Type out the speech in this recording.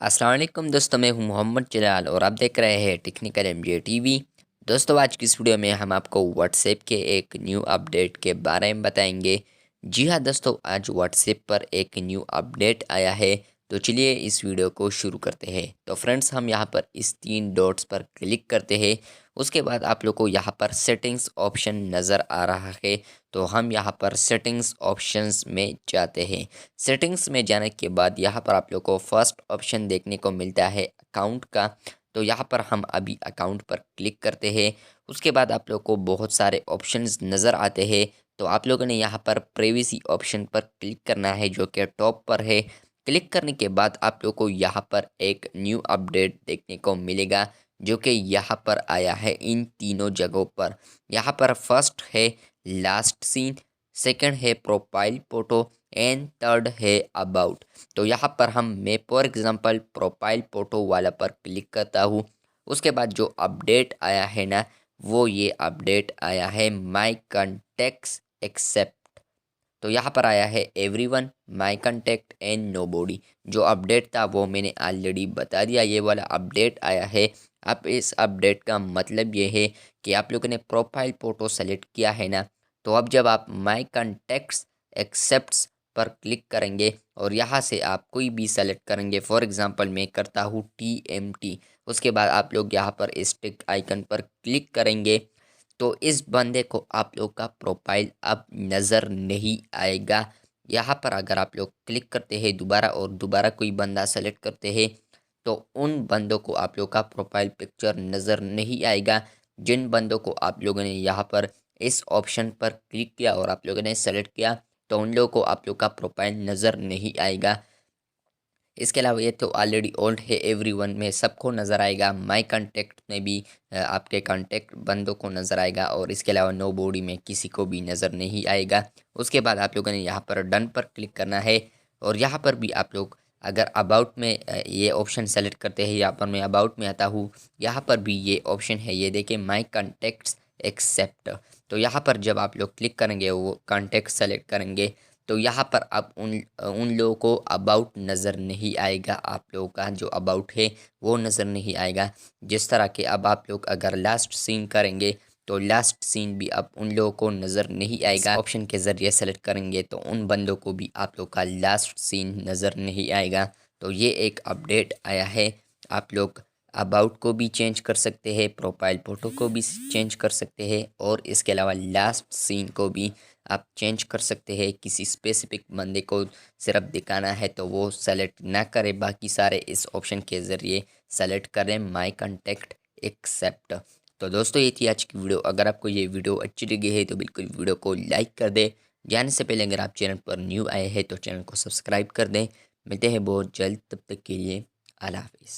अस्सलाम वालेकुम दोस्तों, मैं हूं मोहम्मद जलाल और आप देख रहे हैं टेक्निकल एमजे टीवी। दोस्तों, आज की इस वीडियो में हम आपको व्हाट्सएप के एक न्यू अपडेट के बारे में बताएंगे। जी हाँ दोस्तों, आज व्हाट्सएप पर एक न्यू अपडेट आया है। तो चलिए इस वीडियो को शुरू करते हैं। तो फ्रेंड्स, हम यहाँ पर इस 3 डॉट्स पर क्लिक करते हैं। उसके बाद आप लोग को यहाँ पर सेटिंग्स ऑप्शन नज़र आ रहा है। तो हम यहाँ पर सेटिंग्स ऑप्शंस में जाते हैं। सेटिंग्स में जाने के बाद यहाँ पर आप लोग को फर्स्ट ऑप्शन देखने को मिलता है अकाउंट का। तो यहाँ पर हम अभी अकाउंट पर क्लिक करते हैं। उसके बाद आप लोग को बहुत सारे ऑप्शंस नज़र आते हैं। तो आप लोगों ने यहाँ पर प्राइवेसी ऑप्शन पर क्लिक करना है, जो कि टॉप पर है। क्लिक करने के बाद आप लोग को यहाँ पर एक न्यू अपडेट देखने को मिलेगा, जो कि यहाँ पर आया है इन तीनों जगहों पर। यहाँ पर फर्स्ट है लास्ट सीन, सेकंड है प्रोफाइल फ़ोटो एंड थर्ड है अबाउट। तो यहाँ पर मैं फॉर एग्ज़ाम्पल प्रोफाइल फ़ोटो वाला पर क्लिक करता हूँ। उसके बाद जो अपडेट आया है ना, वो ये अपडेट आया है माई कॉन्टेक्ट्स एक्सेप्ट। तो यहाँ पर आया है everyone, my contact and nobody. जो अपडेट था वो मैंने ऑलरेडी बता दिया, ये वाला अपडेट आया है। अब इस अपडेट का मतलब ये है कि आप लोगों ने प्रोफाइल फ़ोटो सेलेक्ट किया है ना, तो अब जब आप माई कॉन्टैक्ट्स एक्सेप्ट्स पर क्लिक करेंगे और यहाँ से आप कोई भी सेलेक्ट करेंगे, फॉर एग्ज़ाम्पल मैं करता हूँ TMT। उसके बाद आप लोग यहाँ पर इस टिक आइकन पर क्लिक करेंगे, तो इस बंदे को आप लोग का प्रोफाइल अब नज़र नहीं आएगा। यहाँ पर अगर आप लोग क्लिक करते हैं दोबारा और दोबारा कोई बंदा सेलेक्ट करते हैं, तो उन बंदों को आप लोग का प्रोफाइल पिक्चर नज़र नहीं आएगा। जिन बंदों को आप लोगों ने यहाँ पर इस ऑप्शन पर क्लिक किया और आप लोगों ने सेलेक्ट किया, तो उन लोगों को आप लोग का प्रोफाइल नज़र नहीं आएगा। इसके अलावा ये तो ऑलरेडी ओल्ड है, एवरीवन में सबको नज़र आएगा। माई कॉन्टैक्ट में भी आपके कॉन्टैक्ट बंदों को नज़र आएगा और इसके अलावा नो बॉडी में किसी को भी नज़र नहीं आएगा। उसके बाद आप लोगों ने यहाँ पर डन पर क्लिक करना है और यहाँ पर भी आप लोग अगर अबाउट में ये ऑप्शन सेलेक्ट करते हैं, यहाँ पर मैं अबाउट में आता हूँ, यहाँ पर भी ये ऑप्शन है, ये देखिए माई कॉन्टैक्ट्स एक्सेप्ट। तो यहाँ पर जब आप लोग क्लिक करेंगे, वो कॉन्टैक्ट सेलेक्ट करेंगे, तो यहाँ पर अब उन लोगों को अबाउट नज़र नहीं आएगा। आप लोगों का जो अबाउट है वो नज़र नहीं आएगा। जिस तरह के अब आप लोग अगर लास्ट सीन करेंगे, तो लास्ट सीन भी अब उन लोगों को नज़र नहीं आएगा। ऑप्शन के ज़रिए सेलेक्ट करेंगे तो उन बंदों को भी आप लोग का लास्ट सीन नज़र नहीं आएगा। तो ये एक अपडेट आया है। आप लोग अबाउट को भी चेंज कर सकते हैं, प्रोफाइल फ़ोटो को भी चेंज कर सकते हैं और इसके अलावा लास्ट सीन को भी आप चेंज कर सकते हैं। किसी स्पेसिफिक बंदे को सिर्फ दिखाना है तो वो सेलेक्ट ना करें, बाकी सारे इस ऑप्शन के ज़रिए सेलेक्ट करें माई कॉन्टैक्ट एक्सेप्ट। तो दोस्तों, ये थी आज की वीडियो। अगर आपको ये वीडियो अच्छी लगी है तो बिल्कुल वीडियो को लाइक कर दें। जाने से पहले अगर आप चैनल पर न्यू आए हैं तो चैनल को सब्सक्राइब कर दें। मिलते हैं बहुत जल्द, तब तक के लिए अल्लाह हाफिज़।